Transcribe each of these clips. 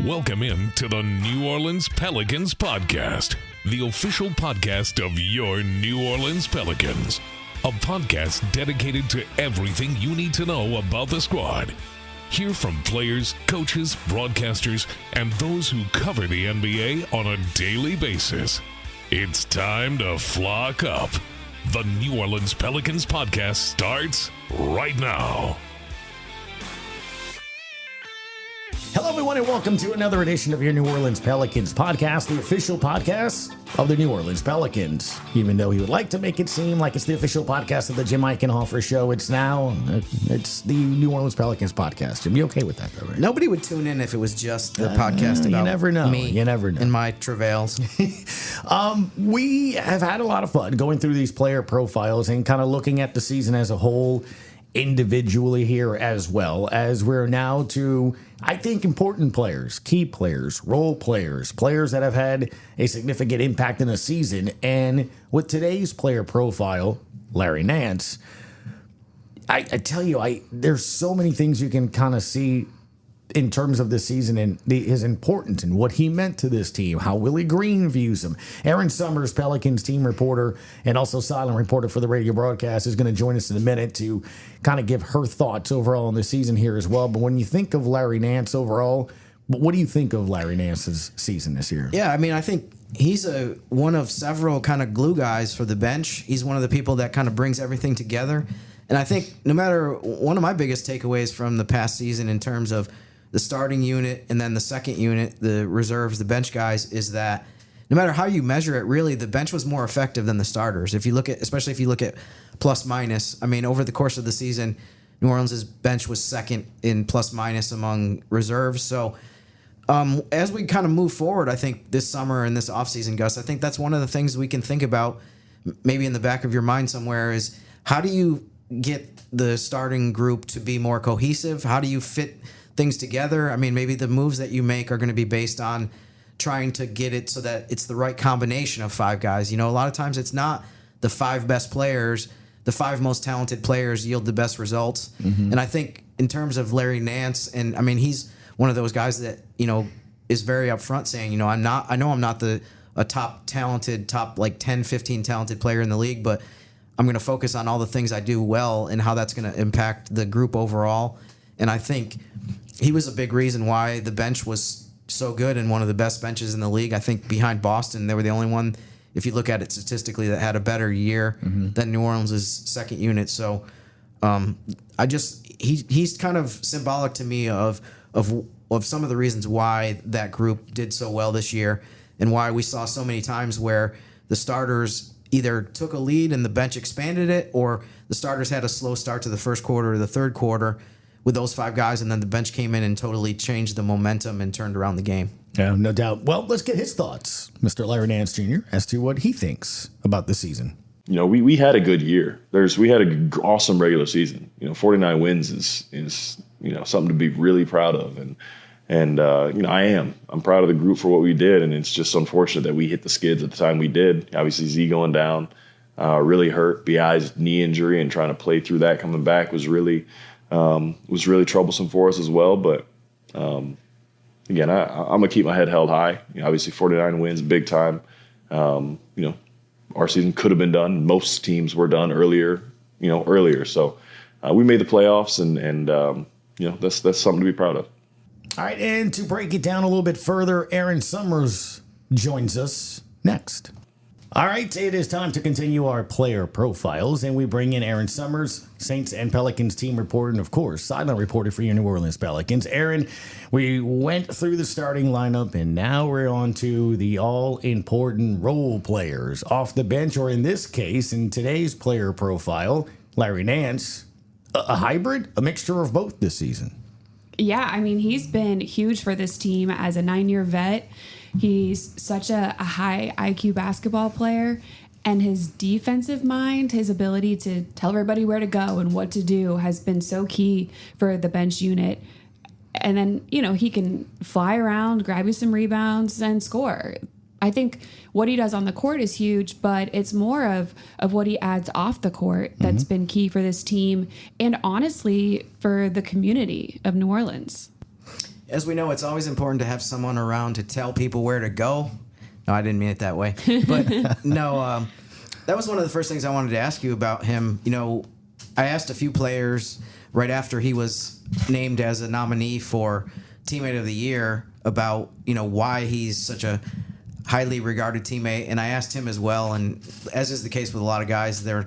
Welcome in to the New Orleans Pelicans Podcast, the official podcast of your New Orleans Pelicans. A podcast dedicated to everything you need to know about the squad. Hear from players, coaches, broadcasters, and those who cover the NBA on a daily basis. It's time to flock up. The New Orleans Pelicans Podcast starts right now. Hello, everyone, and welcome to another edition of your New Orleans Pelicans Podcast, the official podcast of the New Orleans Pelicans. Even though he would like to make it seem like it's the official podcast of the Jim Eichenhofer Show, it's the New Orleans Pelicans Podcast. Jim, you okay with that, though, right? Nobody would tune in if it was just the podcast about you never know. Me you never know. and my travails. We have had a lot of fun going through these player profiles and kind of looking at the season as a whole individually here, as well as we're now to, I think, important players, key players, role players, players that have had a significant impact in a season. And with today's player profile, Larry Nance, I tell you, there's so many things you can kind of see in terms of this season and his importance and what he meant to this team, how Willie Green views him. Erin Summers, Pelicans team reporter and also silent reporter for the radio broadcast, is going to join us in a minute to kind of give her thoughts overall on the season here as well. But when you think of Larry Nance overall, what do you think of Larry Nance's season this year? Yeah, I mean, I think he's one of several kind of glue guys for the bench. He's one of the people that kind of brings everything together. And I think no matter one of my biggest takeaways from the past season in terms of the starting unit and then the second unit, the reserves, the bench guys, is that no matter how you measure it, really the bench was more effective than the starters. Especially if you look at plus minus, I mean, over the course of the season, New Orleans' bench was second in plus minus among reserves. So as we kind of move forward, I think this summer and this offseason, Gus, I think that's one of the things we can think about maybe in the back of your mind somewhere is how do you get the starting group to be more cohesive? How do you fit things together? I mean, maybe the moves that you make are going to be based on trying to get it so that it's the right combination of five guys. You know, a lot of times it's not the five best players, the five most talented players yield the best results. Mm-hmm. And I think in terms of Larry Nance, and I mean, he's one of those guys that, you know, is very upfront saying, you know, I know I'm not a top 10, 15 talented player in the league, but I'm going to focus on all the things I do well and how that's going to impact the group overall. And I think he was a big reason why the bench was so good and one of the best benches in the league. I think behind Boston, they were the only one, if you look at it statistically, that had a better year than New Orleans' second unit. So he's kind of symbolic to me of some of the reasons why that group did so well this year and why we saw so many times where the starters either took a lead and the bench expanded it, or the starters had a slow start to the first quarter or the third quarter with those five guys, and then the bench came in and totally changed the momentum and turned around the game. Yeah, no doubt. Well, let's get his thoughts, Mr. Larry Nance Jr., as to what he thinks about the season. You know, we had a good year. We had an awesome regular season. You know, 49 wins is you know, something to be really proud of, and you know, I'm proud of the group for what we did, and it's just unfortunate that we hit the skids at the time we did. Obviously, Z going down really hurt. BI's knee injury and trying to play through that coming back was really troublesome for us as well. But again, I'm gonna keep my head held high. You know, obviously 49 wins, big time. You know, our season could have been done. Most teams were done earlier. So we made the playoffs, and you know, that's something to be proud of. All right, and to break it down a little bit further, Erin Summers joins us next. All right, it is time to continue our player profiles, and we bring in Erin Summers, Saints and Pelicans team reporter, and of course, silent reporter for your New Orleans Pelicans. Erin, we went through the starting lineup, and now we're on to the all-important role players off the bench, or in this case, in today's player profile, Larry Nance, a hybrid, a mixture of both this season. Yeah, I mean, he's been huge for this team as a 9-year vet. He's such a high IQ basketball player, and his defensive mind, his ability to tell everybody where to go and what to do has been so key for the bench unit. And then, you know, he can fly around, grab you some rebounds, and score. I think what he does on the court is huge, but it's more of what he adds off the court that's been key for this team and honestly for the community of New Orleans. as we know, it's always important to have someone around to tell people where to go. No, I didn't mean it that way. But no, that was one of the first things I wanted to ask you about him. You know, I asked a few players right after he was named as a nominee for Teammate of the Year about, you know, why he's such a highly regarded teammate. And I asked him as well. And as is the case with a lot of guys, the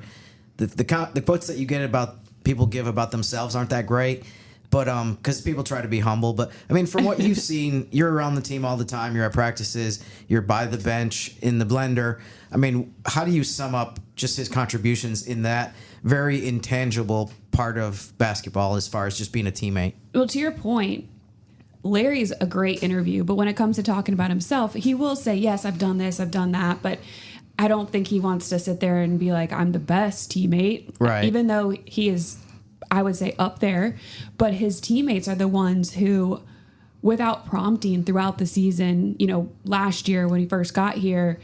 quotes that you get about people give about themselves aren't that great. But because people try to be humble. But, I mean, from what you've seen, you're around the team all the time. You're at practices. You're by the bench in the blender. I mean, how do you sum up just his contributions in that very intangible part of basketball as far as just being a teammate? Well, to your point, Larry's a great interview. But when it comes to talking about himself, he will say, yes, I've done this, I've done that. But I don't think he wants to sit there and be like, I'm the best teammate. Right. Even though he is, I would say, up there, but his teammates are the ones who, without prompting throughout the season, you know, last year when he first got here,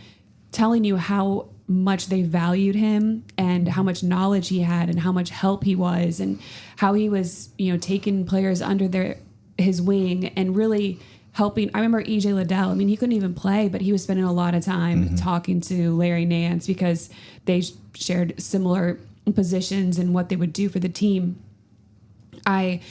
telling you how much they valued him and how much knowledge he had and how much help he was and how he was, you know, taking players under his wing and really helping. I remember EJ Liddell. I mean, he couldn't even play, but he was spending a lot of time talking to Larry Nance because they shared similar positions and what they would do for the team. I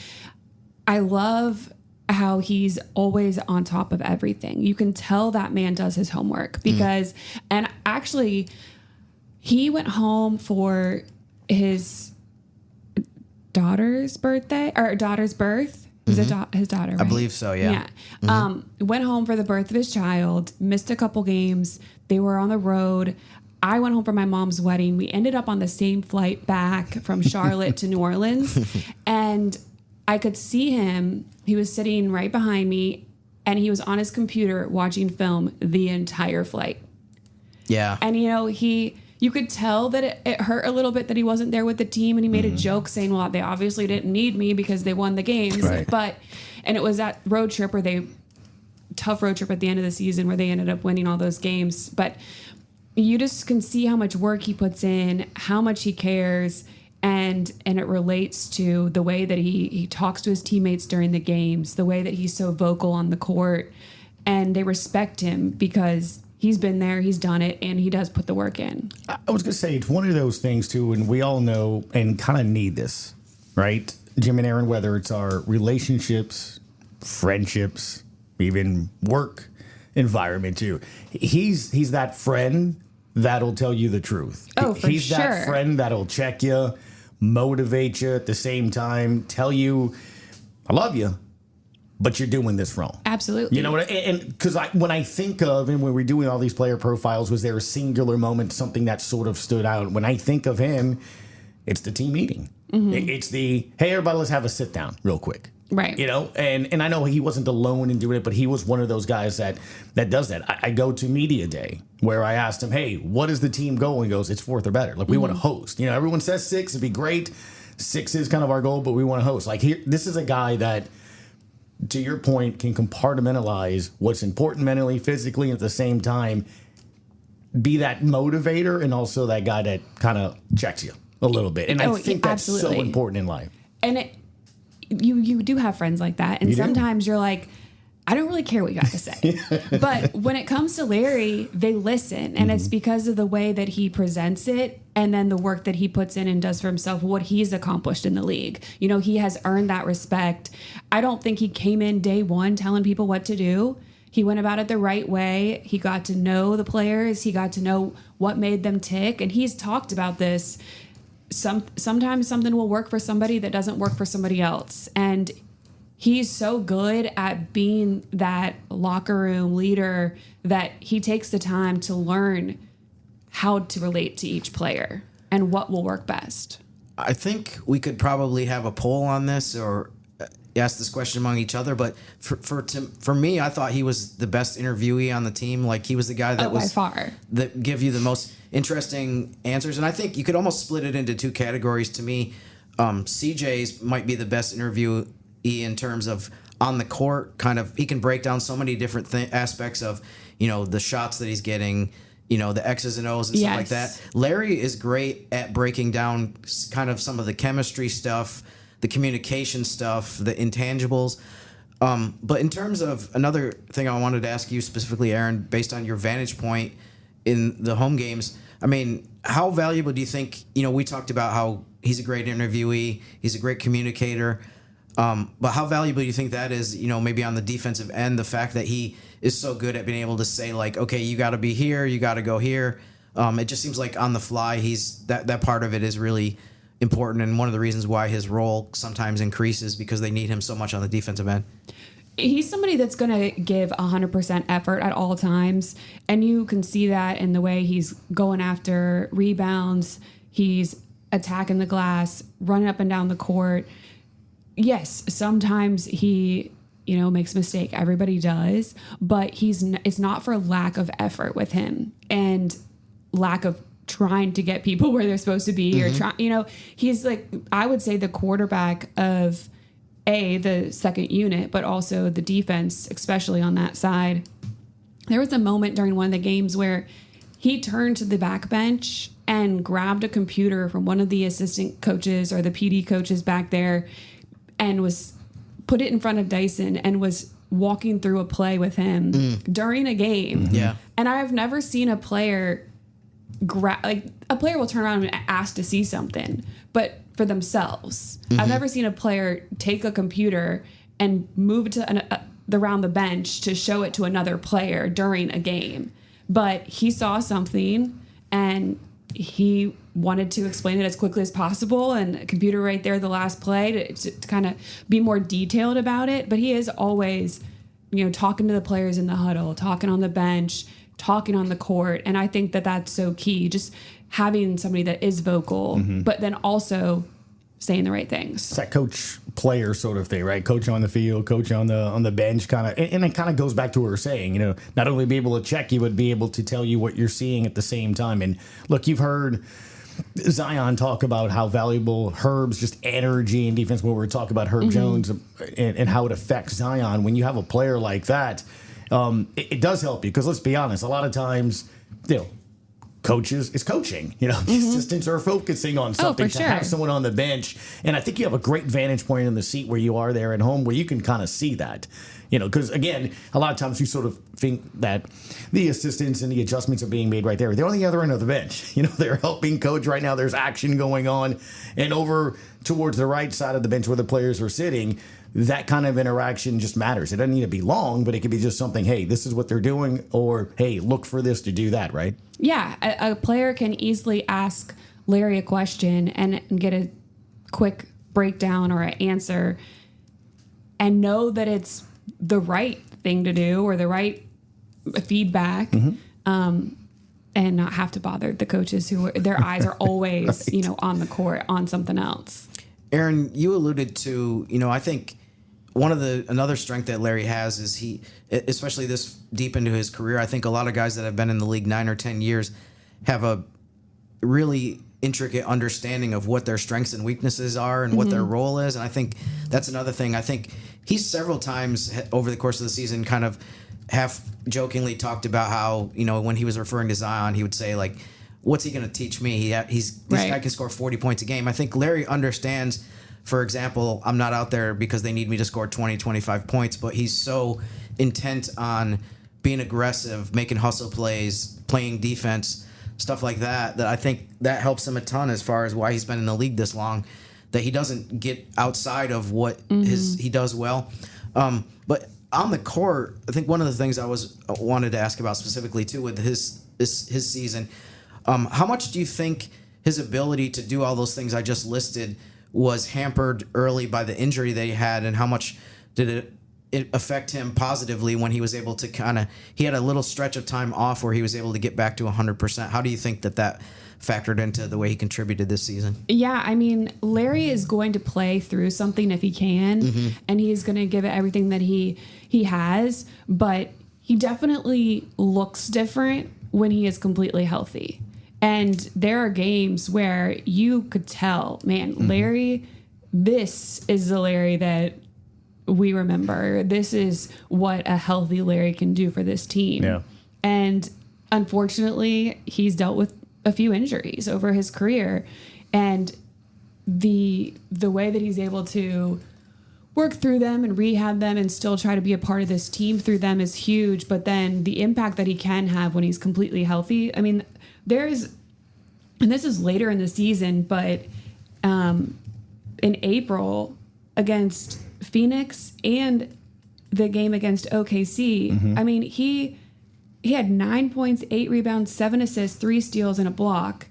love how he's always on top of everything. You can tell that man does his homework because, and actually, he went home for his daughter's birthday or daughter's birth. His daughter, right? I believe so, yeah. Yeah. Went home for the birth of his child, missed a couple games. They were on the road. I went home for my mom's wedding. We ended up on the same flight back from Charlotte to New Orleans. And I could see him. He was sitting right behind me, and he was on his computer watching film the entire flight. Yeah. And, you know, you could tell that it hurt a little bit that he wasn't there with the team, and he made a joke saying, well, they obviously didn't need me because they won the games. Right. And it was that road trip tough road trip at the end of the season where they ended up winning all those games. But you just can see how much work he puts in, how much he cares, and it relates to the way that he talks to his teammates during the games, the way that he's so vocal on the court, and they respect him because he's been there, he's done it, and he does put the work in. I was going to say, it's one of those things, too, and we all know and kind of need this, right? Jim and Erin, whether it's our relationships, friendships, even work environment, too. He's that friend that'll tell you the truth. Oh, for He's sure. that friend that'll check you, motivate you at the same time, tell you, I love you, but you're doing this wrong. Absolutely. You know what? And because when I think of, and when we're doing all these player profiles, was there a singular moment, something that sort of stood out? When I think of him, it's the team meeting. It's the, hey, everybody, let's have a sit down real quick. Right. You know, and I know he wasn't alone in doing it, but he was one of those guys that does that. I go to media day where I asked him, hey, what is the team goal? He goes, it's fourth or better. Like, we want to host. You know, everyone says 6, it'd be great. 6 is kind of our goal, but we want to host. Like, this is a guy that, to your point, can compartmentalize what's important mentally, physically, and at the same time be that motivator and also that guy that kind of checks you a little bit. And I think that's so important in life. And you do have friends like that. And sometimes you're like, I don't really care what you got to say. But when it comes to Larry, they listen. And it's because of the way that he presents it and then the work that he puts in and does for himself, what he's accomplished in the league. You know, he has earned that respect. I don't think he came in day one telling people what to do. He went about it the right way. He got to know the players. He got to know what made them tick. And he's talked about this. Sometimes something will work for somebody that doesn't work for somebody else. And he's so good at being that locker room leader that he takes the time to learn how to relate to each player and what will work best. I think we could probably have a poll on this or ask this question among each other. But for me, I thought he was the best interviewee on the team. Like, he was the guy that was by far that give you the most interesting answers. And I think you could almost split it into 2 categories. To me, CJ's might be the best interviewee in terms of on the court. Kind of, he can break down so many different aspects of, you know, the shots that he's getting, you know, the X's and O's and stuff like that. Larry is great at breaking down kind of some of the chemistry stuff, the communication stuff, the intangibles. But in terms of another thing I wanted to ask you specifically, Erin, based on your vantage point in the home games, I mean, how valuable do you think, we talked about how he's a great interviewee, he's a great communicator, but how valuable do you think that is, maybe on the defensive end, the fact that he is so good at being able to say, like, okay, you got to be here, you got to go here. It just seems like on the fly, that part of it is really important, and one of the reasons why his role sometimes increases because they need him so much on the defensive end. He's somebody that's going to give 100% effort at all times, and you can see that in the way he's going after rebounds. He's attacking the glass, running up and down the court. Yes, sometimes he, makes a mistake. Everybody does, but it's not for lack of effort with him and lack of trying to get people where they're supposed to be, or he's like, I would say, the quarterback of the second unit, but also the defense, especially on that side. There was a moment during one of the games where he turned to the back bench and grabbed a computer from one of the assistant coaches or the PD coaches back there and put it in front of Dyson and was walking through a play with him during a game. Yeah. And I've never seen a player a player will turn around and ask to see something, but for themselves. I've never seen a player take a computer and move it to around the bench to show it to another player during a game. But he saw something and he wanted to explain it as quickly as possible, and a computer right there, the last play, to kind of be more detailed about it. But he is always, talking to the players in the huddle, talking on the bench, talking on the court. And I think that that's so key, just having somebody that is vocal, but then also saying the right things. It's that coach-player sort of thing, right? Coach on the field, coach on the bench, kind of, and it kind of goes back to what we were saying. Not only be able to check you, but be able to tell you what you're seeing at the same time. And look, you've heard Zion talk about how valuable Herb's just energy and defense. When we were talking about Herb Jones and how it affects Zion, when you have a player like that, it does help you, because let's be honest, a lot of times, coaches, it's coaching. The assistants are focusing on something to have someone on the bench. And I think you have a great vantage point in the seat where you are there at home, where you can kind of see that. Because again, a lot of times you sort of think that the assistants and the adjustments are being made right there. They're on the other end of the bench. They're helping coach right now. There's action going on. And over towards the right side of the bench where the players are sitting, that kind of interaction just matters. It doesn't need to be long, but it could be just something, hey, this is what they're doing, or hey, look for this to do that, right? Yeah, a player can easily ask Larry a question and get a quick breakdown or an answer and know that it's the right thing to do or the right feedback, and not have to bother the coaches who their eyes are always, on the court on something else. Erin, you alluded to, I think another strength that Larry has is he, especially this deep into his career, I think a lot of guys that have been in the league 9 or 10 years have a really intricate understanding of what their strengths and weaknesses are and what their role is. And I think that's another thing. I think he's several times over the course of the season kind of half jokingly talked about how, when he was referring to Zion, he would say, like, what's he going to teach me? This guy can score 40 points a game. I think Larry understands, for example, I'm not out there because they need me to score 20, 25 points, but he's so intent on being aggressive, making hustle plays, playing defense, stuff like that I think that helps him a ton as far as why he's been in the league this long, that he doesn't get outside of what he does well. But on the court, I think one of the things I wanted to ask about specifically too with his season, how much do you think his ability to do all those things I just listed was hampered early by the injury that he had, and how much did it affect him positively when he was able to he had a little stretch of time off where he was able to get back to 100%? How do you think that factored into the way he contributed this season? Yeah, I mean, Larry is going to play through something if he can, and he's going to give it everything that he has, but he definitely looks different when he is completely healthy. And there are games where you could tell, man, Larry, this is the Larry that we remember. This is what a healthy Larry can do for this team. Yeah. And unfortunately, he's dealt with a few injuries over his career. And the way that he's able to work through them and rehab them and still try to be a part of this team through them is huge. But then the impact that he can have when he's completely healthy. I mean, and this is later in the season, but in April against Phoenix and the game against OKC, I mean, he had 9 points, 8 rebounds, 7 assists, 3 steals, and a block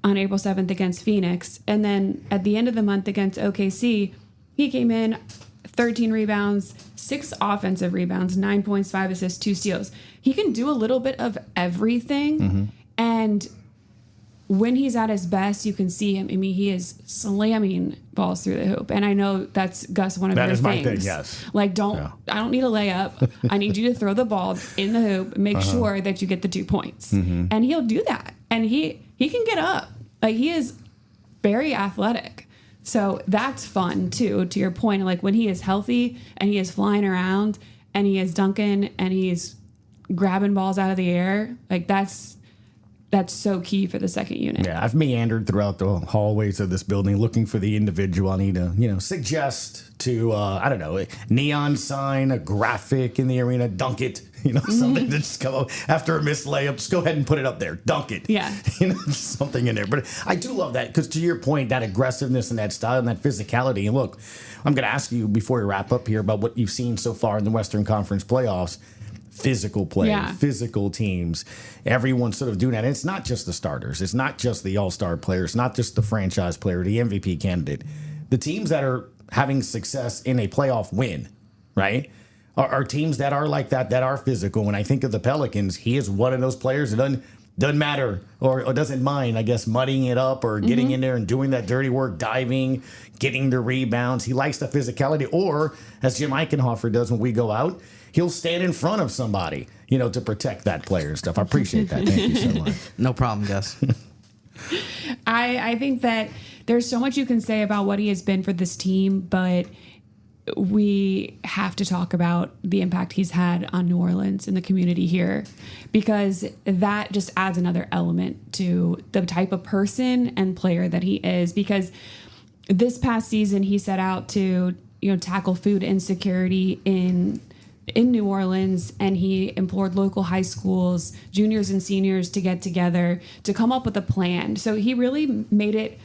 on April 7th against Phoenix. And then at the end of the month against OKC, he came in 13 rebounds, 6 offensive rebounds, 9 points, 5 assists, 2 steals. He can do a little bit of everything. And when he's at his best, you can see him. I mean, he is slamming balls through the hoop. And I know that's, Gus, one of your things. That is my thing, yes. Like, I don't need a layup. I need you to throw the ball in the hoop and make sure that you get the 2 points. And he'll do that. And he can get up. Like, he is very athletic. So that's fun, too, to your point. Like, when he is healthy and he is flying around and he is dunking and he's grabbing balls out of the air, like, that's so key for the second unit. Yeah, I've meandered throughout the hallways of this building looking for the individual I need to, suggest to, I don't know, a neon sign, a graphic in the arena, dunk it, something to just come up after a missed layup. Just go ahead and put it up there, dunk it. Yeah. Something in there. But I do love that because to your point, that aggressiveness and that style and that physicality. And look, I'm going to ask you before we wrap up here about what you've seen so far in the Western Conference playoffs. Physical play, physical teams, everyone's sort of doing that. And it's not just the starters. It's not just the all-star players. Not just the franchise player, the MVP candidate. The teams that are having success in a playoff win, right, are teams that are like that are physical. When I think of the Pelicans, he is one of those players that doesn't matter or doesn't mind, I guess, muddying it up or getting in there and doing that dirty work, diving, getting the rebounds. He likes the physicality. Or, as Jim Eichenhofer does when we go out, he'll stand in front of somebody, to protect that player and stuff. I appreciate that. Thank you so much. No problem, Gus. I think that there's so much you can say about what he has been for this team, but we have to talk about the impact he's had on New Orleans and the community here, because that just adds another element to the type of person and player that he is. Because this past season, he set out to, tackle food insecurity in New Orleans, and he implored local high schools, juniors and seniors to get together to come up with a plan. So he really made it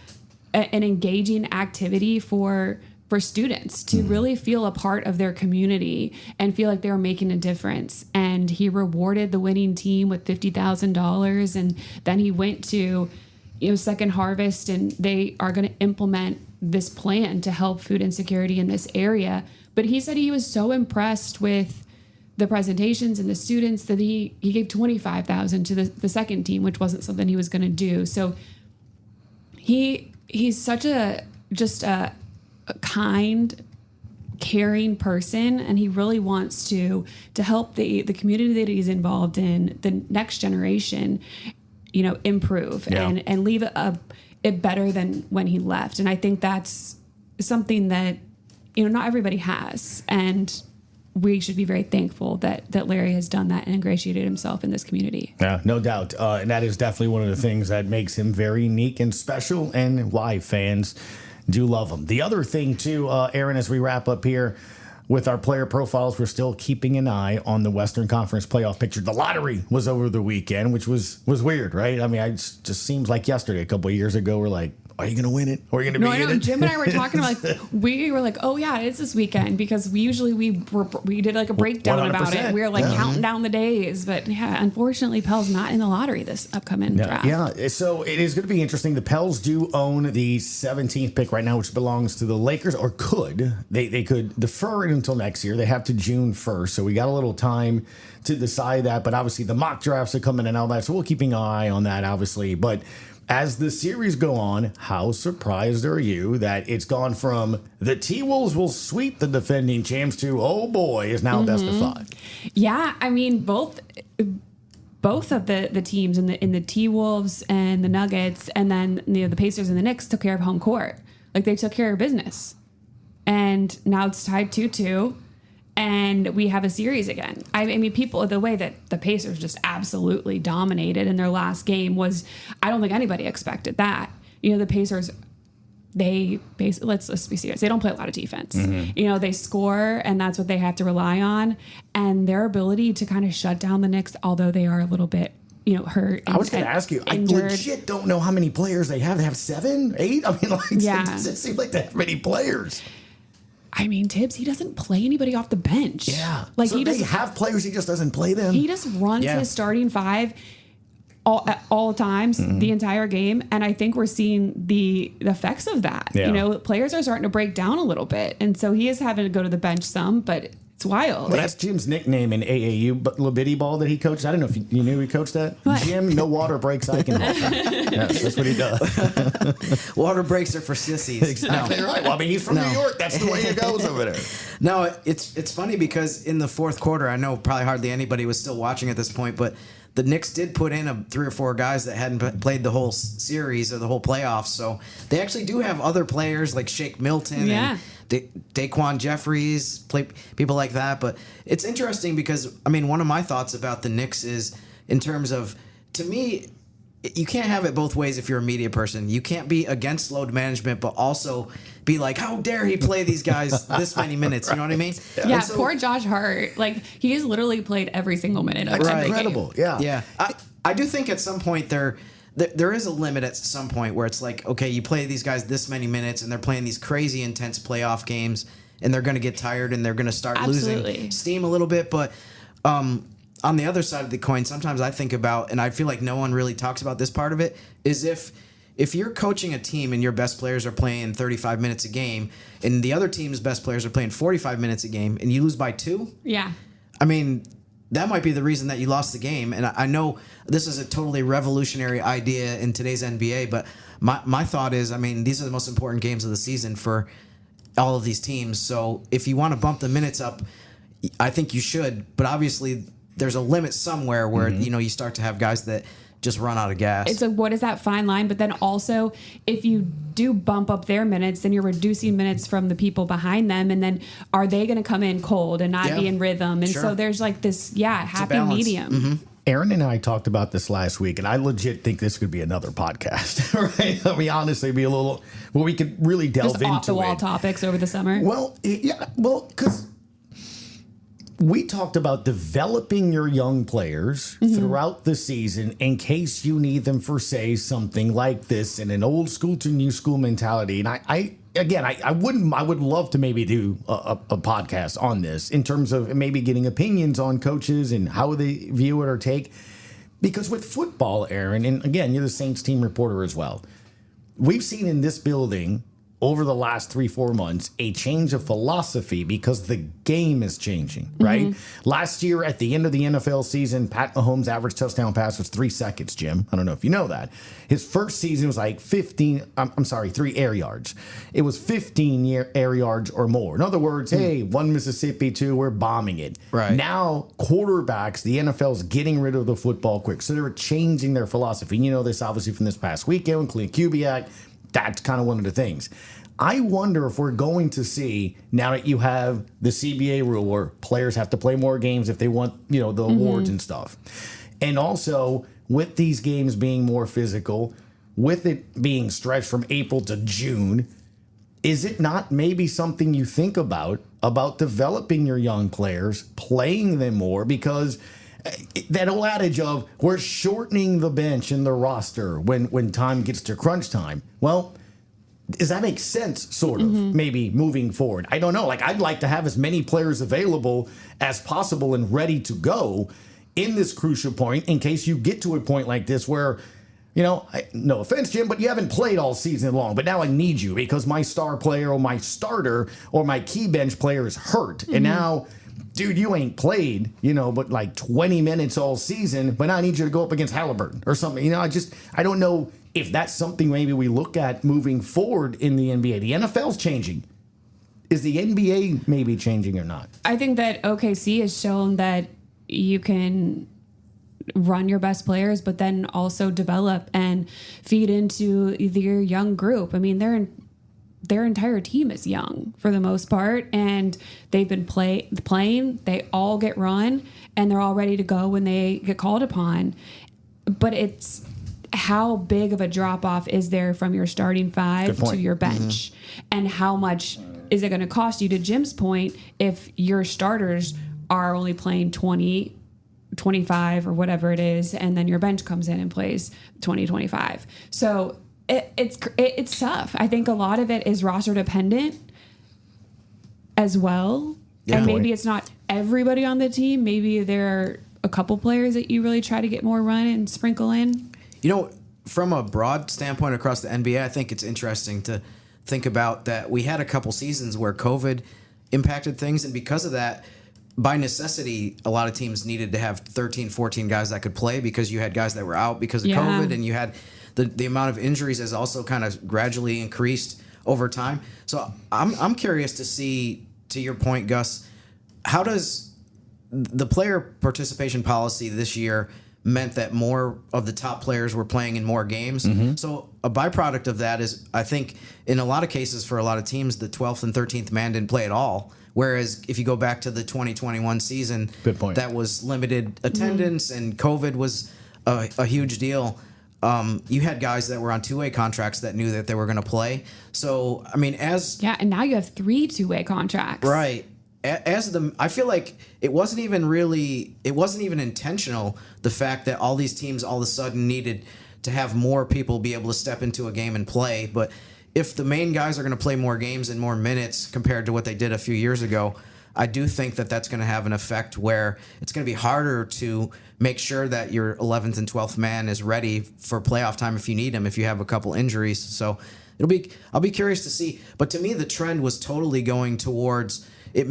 an engaging activity for students to really feel a part of their community and feel like they were making a difference. And he rewarded the winning team with $50,000. And then he went to, Second Harvest, and they are going to implement this plan to help food insecurity in this area. But he said he was so impressed with the presentations and the students that he gave $25,000 to the second team, which wasn't something he was going to do. So he's such a kind, caring person, and he really wants to help the community that he's involved in, the next generation, improve and leave it better than when he left. And I think that's something that not everybody has, and we should be very thankful that Larry has done that and ingratiated himself in this community. Yeah, no doubt. And that is definitely one of the things that makes him very unique and special, and why fans do love him. The other thing, too, Erin, as we wrap up here with our player profiles, we're still keeping an eye on the Western Conference playoff picture. The lottery was over the weekend, which was weird, right? I mean, it just seems like yesterday, a couple of years ago, we're like, are you going to win it? Or are you going to be in it? Jim and I were talking we were like, oh yeah, it's this weekend, because we usually we did like a breakdown 100%. About it. We were like counting down the days, but yeah, unfortunately, Pell's not in the lottery this upcoming draft. Yeah, so it is going to be interesting. The Pels do own the 17th pick right now, which belongs to the Lakers, or could. They could defer it until next year. They have to June 1st, so we got a little time to decide that. But obviously, the mock drafts are coming and all that, so we'll keep an eye on that, obviously. But as the series go on, how surprised are you that it's gone from the T-Wolves will sweep the defending champs to, oh boy, is now best of 5? Yeah, I mean, both of the teams in the T-Wolves and the Nuggets, and then the Pacers and the Knicks took care of home court. Like, they took care of business. And now it's tied 2-2. And we have a series again. I mean, the way that the Pacers just absolutely dominated in their last game was, I don't think anybody expected that. The Pacers they basically, let's be serious, they don't play a lot of defense. You know, they score, and that's what they have to rely on. And their ability to kind of shut down the Knicks, although they are a little bit, you know, hurt. I was going to ask you, injured. I legit don't know how many players they have. They have 7, 8? I mean, like, Yeah. It doesn't seem like they have many players. I mean, Tibbs, he doesn't play anybody off the bench. Yeah. Like, so he they just have players, he just doesn't play them. He just runs his starting 5 all times, the entire game, and I think we're seeing the effects of that. Yeah. You know, players are starting to break down a little bit, and so he is having to go to the bench some, but it's wild. Well, that's Jim's nickname in AAU, but little bitty ball that he coached. I don't know if you knew he coached that. What? Jim, no water breaks Eichenhofer. Yes, that's what he does. Water breaks are for sissies. Exactly right. Well, I mean, he's from New York. That's the way it goes over there. No, it's funny because in the fourth quarter, I know probably hardly anybody was still watching at this point, but the Knicks did put in 3 or 4 guys that hadn't played the whole series or the whole playoffs. So they actually do have other players like Shake Milton and Daquan Jeffries, people like that. But it's interesting because, I mean, one of my thoughts about the Knicks is in terms of, to me, you can't have it both ways if you're a media person. You can't be against load management, but also be like, how dare he play these guys this many minutes? You know what I mean? Yeah, so, poor Josh Hart. Like, he has literally played every single minute of every Incredible. game. Yeah. I do think at some point there is a limit at some point where it's like, okay, you play these guys this many minutes and they're playing these crazy intense playoff games and they're going to get tired and they're going to start losing steam a little bit. But on the other side of the coin, sometimes I think about, and I feel like no one really talks about this part of it, is if you're coaching a team and your best players are playing 35 minutes a game and the other team's best players are playing 45 minutes a game and you lose by 2, I mean, that might be the reason that you lost the game. And I know this is a totally revolutionary idea in today's NBA, but my thought is, I mean, these are the most important games of the season for all of these teams. So if you want to bump the minutes up, I think you should. But obviously, there's a limit somewhere where, you know, you start to have guys that just run out of gas. It's like, what is that fine line? But then also, if you do bump up their minutes, then you're reducing minutes from the people behind them. And then are they going to come in cold and not be in rhythm? And so there's like this, happy medium. Erin and I talked about this last week, and I legit think this could be another podcast, right? I mean, honestly, be a little, well, we could really delve Just into off-the-wall topics over the summer. Well, because we talked about developing your young players throughout the season in case you need them for, say, something like this in an old school to new school mentality. And I would love to maybe do a podcast on this in terms of maybe getting opinions on coaches and how they view it or take. Because with football, Erin, and again, you're the Saints team reporter as well, we've seen in this building over the last 3-4 months a change of philosophy because the game is changing, right? Last year at the end of the NFL season, Pat Mahomes' average touchdown pass was 3 seconds, Jim. I don't know if you know that. His first season was like 3 air yards. It was 15 air yards or more. In other words, hey, 1 Mississippi, 2, we're bombing it. Right. Now, quarterbacks, the NFL's getting rid of the football quick. So they're changing their philosophy. And you know this obviously from this past weekend, Clean Kubiak. That's kind of one of the things. I wonder if we're going to see, now that you have the CBA rule where players have to play more games if they want, you know, the awards and stuff. And also with these games being more physical, with it being stretched from April to June, is it not maybe something you think about developing your young players, playing them more? Because that old adage of we're shortening the bench and the roster when time gets to crunch time. Well, does that make sense, sort of, maybe moving forward? I don't know. Like, I'd like to have as many players available as possible and ready to go in this crucial point in case you get to a point like this where, you know, no offense, Jim, but you haven't played all season long. But now I need you because my star player or my starter or my key bench player is hurt. And now, dude, you ain't played, you know, but like 20 minutes all season, but now I need you to go up against Halliburton or something. You know, I don't know if that's something maybe we look at moving forward in the NBA. The NFL's changing. Is the NBA maybe changing or not? I think that OKC has shown that you can run your best players, but then also develop and feed into your young group. I mean, their entire team is young for the most part, and they've been playing. They all get run, and they're all ready to go when they get called upon. But how big of a drop off is there from your starting five to your bench? And how much is it going to cost you, to Jim's point, if your starters are only playing 20, 25 or whatever it is, and then your bench comes in and plays 20, 25. So it's tough. I think a lot of it is roster dependent as well. Yeah, and maybe it's not everybody on the team. Maybe there are a couple players that you really try to get more run and sprinkle in. You know, from a broad standpoint across the NBA, I think it's interesting to think about that we had a couple seasons where COVID impacted things, and because of that, by necessity, a lot of teams needed to have 13, 14 guys that could play because you had guys that were out because of COVID, and you had the amount of injuries has also kind of gradually increased over time. So I'm curious to see, to your point, Gus, how does the player participation policy this year meant that more of the top players were playing in more games? So a byproduct of that is, I think, in a lot of cases for a lot of teams, the 12th and 13th man didn't play at all. Whereas if you go back to the 2021 season, good point, that was limited attendance and COVID was a huge deal. You had guys that were on two-way contracts that knew that they were going to play. So, I mean, and now you have 3 two-way contracts. Right. I feel like it wasn't even intentional, the fact that all these teams all of a sudden needed to have more people be able to step into a game and play. But if the main guys are going to play more games and more minutes compared to what they did a few years ago, I do think that that's going to have an effect where it's going to be harder to make sure that your 11th and 12th man is ready for playoff time if you need him, if you have a couple injuries. So I'll be curious to see. But to me, the trend was totally going towards it.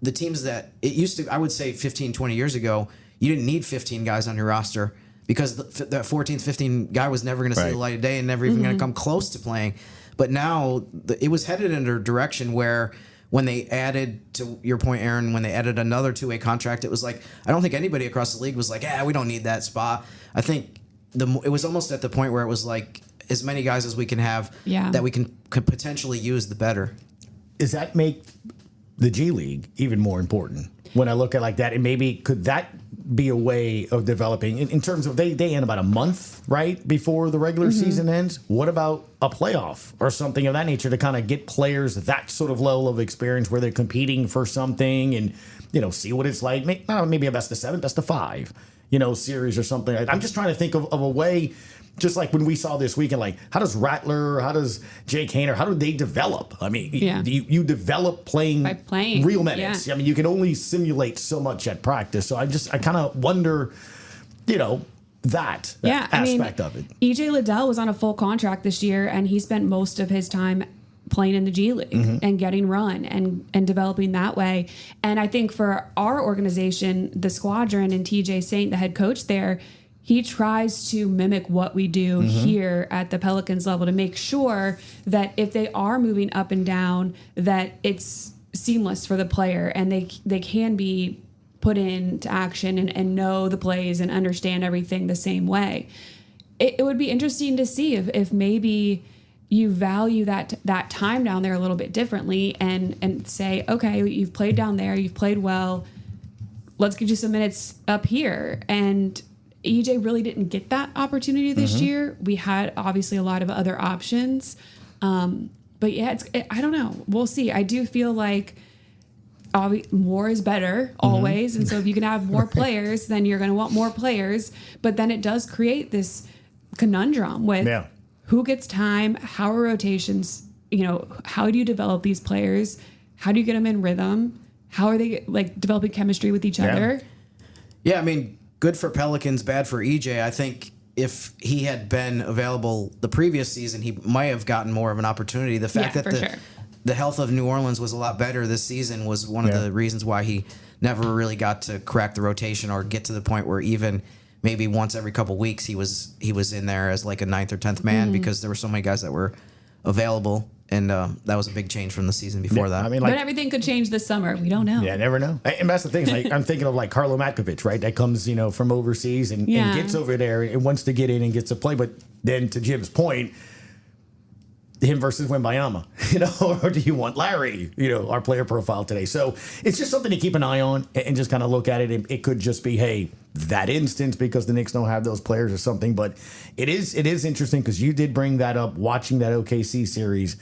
The teams that it used to, I would say 15, 20 years ago, you didn't need 15 guys on your roster because that 14th, 15th guy was never going to see the light of day and never even going to come close to playing. But now it was headed in a direction where when they added, to your point, Aaron, when they added another two-way contract, it was like, I don't think anybody across the league was like, we don't need that spot. I think it was almost at the point where it was like, as many guys as we can have that we could potentially use, the better. Does that make the G League even more important when I look at it like that? And maybe could that be a way of developing in terms of they end about a month right before the regular season ends? What about a playoff or something of that nature to kind of get players that sort of level of experience where they're competing for something and see what it's like? Maybe a best of 7, best of 5 series or something. I'm just trying to think of a way. Just like when we saw this weekend, like how does Rattler, how does Jake Hainer, how do they develop? I mean, you develop by playing real minutes. I mean, you can only simulate so much at practice. So I kind of wonder, that aspect of it. EJ Liddell was on a full contract this year, and he spent most of his time playing in the G League and getting run and developing that way. And I think for our organization, the Squadron, and TJ Saint, the head coach there, he tries to mimic what we do here at the Pelicans level to make sure that if they are moving up and down, that it's seamless for the player and they can be put into action and know the plays and understand everything the same way. It would be interesting to see if maybe you value that time down there a little bit differently and say, okay, you've played down there, you've played well, let's get you some minutes up here. And EJ really didn't get that opportunity this year. We had obviously a lot of other options. But yeah, I don't know. We'll see. I do feel like more is better always. And so if you can have more players, then you're going to want more players. But then it does create this conundrum with who gets time, how are rotations, how do you develop these players? How do you get them in rhythm? How are they developing chemistry with each other? Yeah, I mean, good for Pelicans, bad for EJ. I think if he had been available the previous season, he might have gotten more of an opportunity. The fact that the health of New Orleans was a lot better this season was one of the reasons why he never really got to crack the rotation or get to the point where even maybe once every couple weeks he was in there as like a 9th or 10th man because there were so many guys that were available. And that was a big change from the season before that. I mean, but everything could change this summer. We don't know. Yeah, never know. And that's the thing. I'm thinking of Carlo Matkovic, right? That comes, from overseas and gets over there and wants to get in and gets to play. But then to Jim's point, him versus Wembanyama, or do you want Larry, our player profile today? So it's just something to keep an eye on and just kind of look at it. It could just be, hey, that instance because the Knicks don't have those players or something. But it is interesting because you did bring that up watching that OKC series.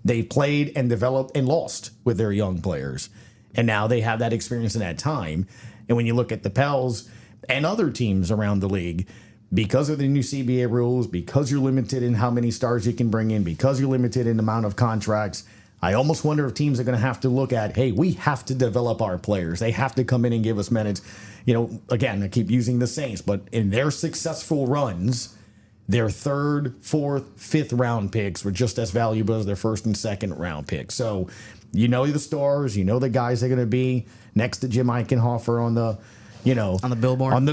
They played and developed and lost with their young players. And now they have that experience in that time. And when you look at the Pels and other teams around the league, because of the new CBA rules, because you're limited in how many stars you can bring in, because you're limited in the amount of contracts, I almost wonder if teams are going to have to look at, hey, we have to develop our players. They have to come in and give us minutes. Again, I keep using the Saints, but in their successful runs, their third, fourth, fifth round picks were just as valuable as their first and second round picks. So the stars, the guys they're going to be next to Jim Eichenhofer on the on the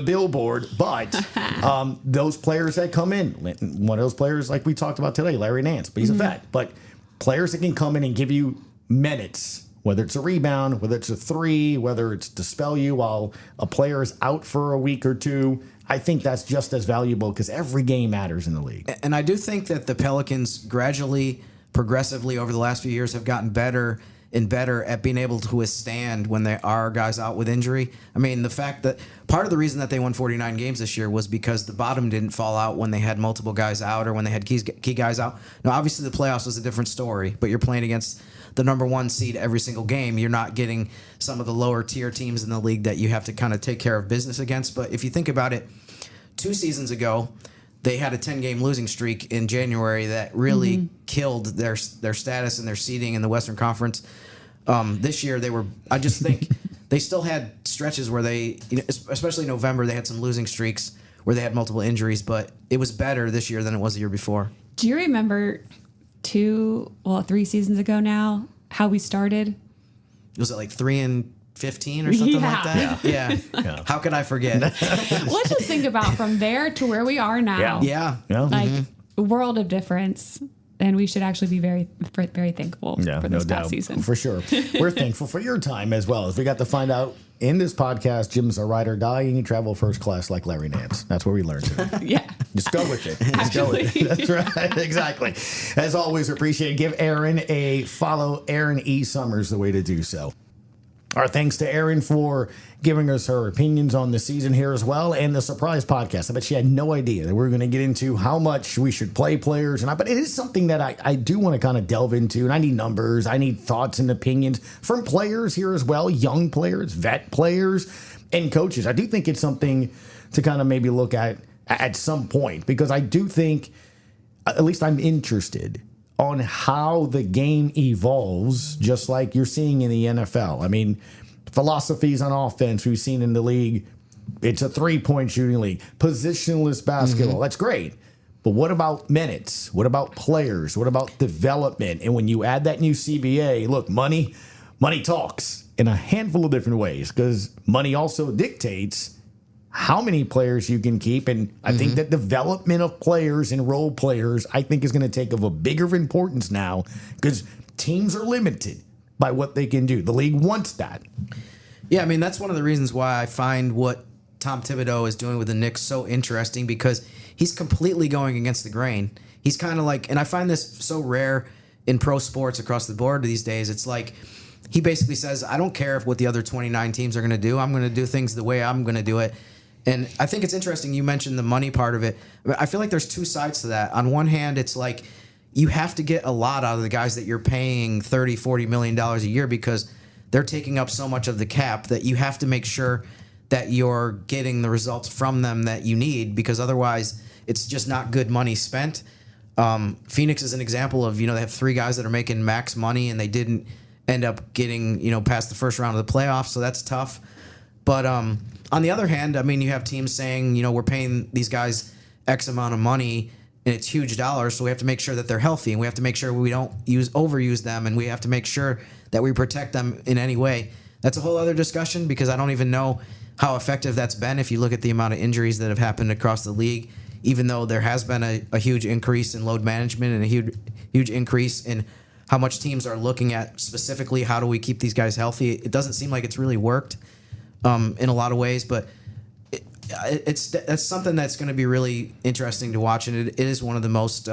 billboard. But those players that come in, one of those players like we talked about today, Larry Nance, but he's a vet. But players that can come in and give you minutes, whether it's a rebound, whether it's a three, whether it's to spell you while a player is out for a week or two, I think that's just as valuable because every game matters in the league. And I do think that the Pelicans gradually, progressively over the last few years have gotten better and better at being able to withstand when there are guys out with injury. I mean, the fact that part of the reason that they won 49 games this year was because the bottom didn't fall out when they had multiple guys out or when they had key guys out. Now, obviously, the playoffs was a different story, but you're playing against the number one seed every single game. You're not getting some of the lower tier teams in the league that you have to kind of take care of business against. But if you think about it, 2 seasons ago, they had a 10-game losing streak in January that really killed their status and their seeding in the Western Conference. This year, I just think they still had stretches where they, especially in November, they had some losing streaks where they had multiple injuries, but it was better this year than it was the year before. Do you remember 3 seasons ago now, how we started? Was it like 3-15 or something like that? Yeah. How could I forget? Let's just think about from there to where we are now. Yeah. World of difference. And we should actually be very, very thankful for this past season. For sure. We're thankful for your time as well. As we got to find out in this podcast, Jim's a ride or die and you travel first class like Larry Nance. That's where we learned it. Yeah. Just go with it. Just go with it. That's right. Exactly. As always, appreciate it. Give Erin a follow. Erin E. Summers, the way to do so. Our thanks to Erin for giving us her opinions on the season here as well, and the surprise podcast. I bet she had no idea that we were going to get into how much we should play players, but it is something that I do want to kind of delve into, and I need numbers, I need thoughts and opinions from players here as well, young players, vet players, and coaches. I do think it's something to kind of maybe look at some point, because I do think, at least I'm interested on how the game evolves, just like you're seeing in the NFL. I mean, philosophies on offense we've seen in the league. It's a 3-point shooting league. Positionless basketball. That's great. But what about minutes? What about players? What about development? And when you add that new CBA, look, money talks in a handful of different ways, because money also dictates how many players you can keep. And I think that development of players and role players, I think, is going to take of a bigger importance now, because teams are limited by what they can do. The league wants that. Yeah, I mean, that's one of the reasons why I find what Tom Thibodeau is doing with the Knicks so interesting, because he's completely going against the grain. He's kind of like, and I find this so rare in pro sports across the board these days. It's like, he basically says, I don't care what the other 29 teams are going to do. I'm going to do things the way I'm going to do it. And I think it's interesting you mentioned the money part of it. I feel like there's two sides to that. On one hand, it's like you have to get a lot out of the guys that you're paying $30, $40 million a year, because they're taking up so much of the cap that you have to make sure that you're getting the results from them that you need, because otherwise it's just not good money spent. Phoenix is an example of, they have 3 guys that are making max money and they didn't end up getting, past the first round of the playoffs, so that's tough. But on the other hand, I mean, you have teams saying, we're paying these guys X amount of money and it's huge dollars, so we have to make sure that they're healthy, and we have to make sure we don't overuse them, and we have to make sure that we protect them in any way. That's a whole other discussion, because I don't even know how effective that's been if you look at the amount of injuries that have happened across the league, even though there has been a huge increase in load management and a huge increase in how much teams are looking at specifically how do we keep these guys healthy. It doesn't seem like it's really worked in a lot of ways, but that's something that's going to be really interesting to watch, and it is one of the most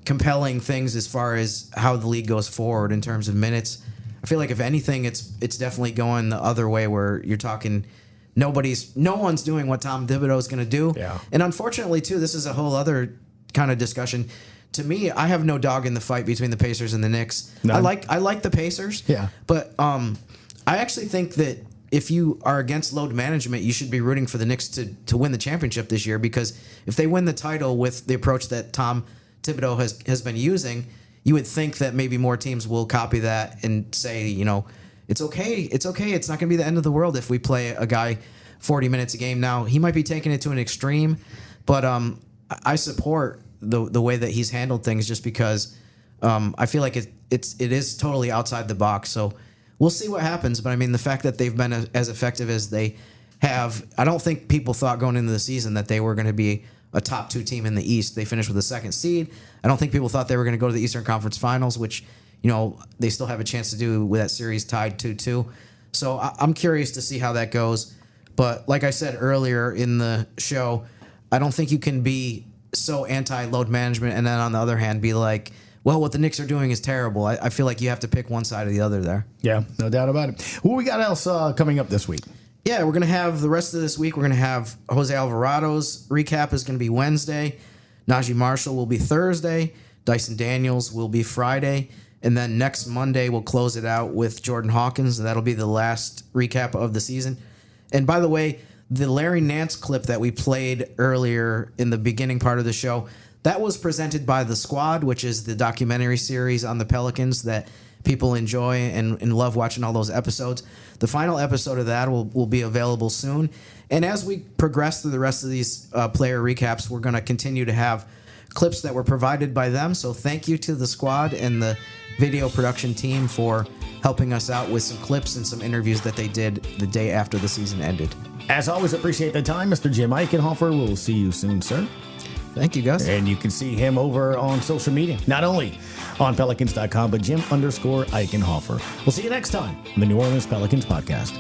compelling things as far as how the league goes forward in terms of minutes. I feel like if anything, it's definitely going the other way where you're talking no one's doing what Tom Thibodeau is going to do. Yeah. And unfortunately, too, this is a whole other kind of discussion. To me, I have no dog in the fight between the Pacers and the Knicks. None. I like the Pacers. Yeah. But I actually think that if you are against load management, you should be rooting for the Knicks to win the championship this year, because if they win the title with the approach that Tom Thibodeau has been using, you would think that maybe more teams will copy that and say, it's okay. It's not going to be the end of the world if we play a guy 40 minutes a game. Now, he might be taking it to an extreme, but I support the way that he's handled things, just because I feel like it is totally outside the box. So we'll see what happens. But I mean, the fact that they've been as effective as they have, I don't think people thought going into the season that they were going to be a top 2 team in the East. They finished with the 2nd seed. I don't think people thought they were going to go to the Eastern Conference Finals, which, they still have a chance to do with that series tied 2-2. So I'm curious to see how that goes. But like I said earlier in the show, I don't think you can be so anti-load management and then on the other hand be like, well, what the Knicks are doing is terrible. I feel like you have to pick one side or the other there. Yeah, no doubt about it. What we got else coming up this week? Yeah, we're going to have the rest of this week. We're going to have Jose Alvarado's recap is going to be Wednesday. Naji Marshall will be Thursday. Dyson Daniels will be Friday. And then next Monday, we'll close it out with Jordan Hawkins. And that'll be the last recap of the season. And by the way, the Larry Nance clip that we played earlier in the beginning part of the show, that was presented by The Squad, which is the documentary series on the Pelicans that people enjoy and love watching all those episodes. The final episode of that will be available soon. And as we progress through the rest of these player recaps, we're going to continue to have clips that were provided by them. So thank you to The Squad and the video production team for helping us out with some clips and some interviews that they did the day after the season ended. As always, appreciate the time, Mr. Jim Eichenhofer. We'll see you soon, sir. Thank you, Gus. And you can see him over on social media, not only on Pelicans.com, but Jim_Eichenhofer. We'll see you next time on the New Orleans Pelicans Podcast.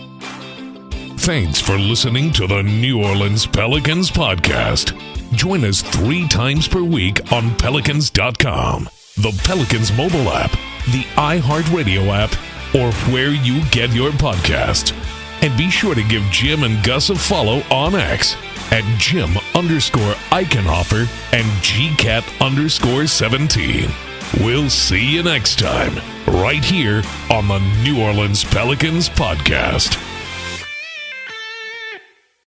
Thanks for listening to the New Orleans Pelicans Podcast. Join us 3 times per week on Pelicans.com, the Pelicans mobile app, the iHeartRadio app, or where you get your podcasts. And be sure to give Jim and Gus a follow on X at Jim_Eichenhofer and GCat_17. We'll see you next time, right here on the New Orleans Pelicans Podcast.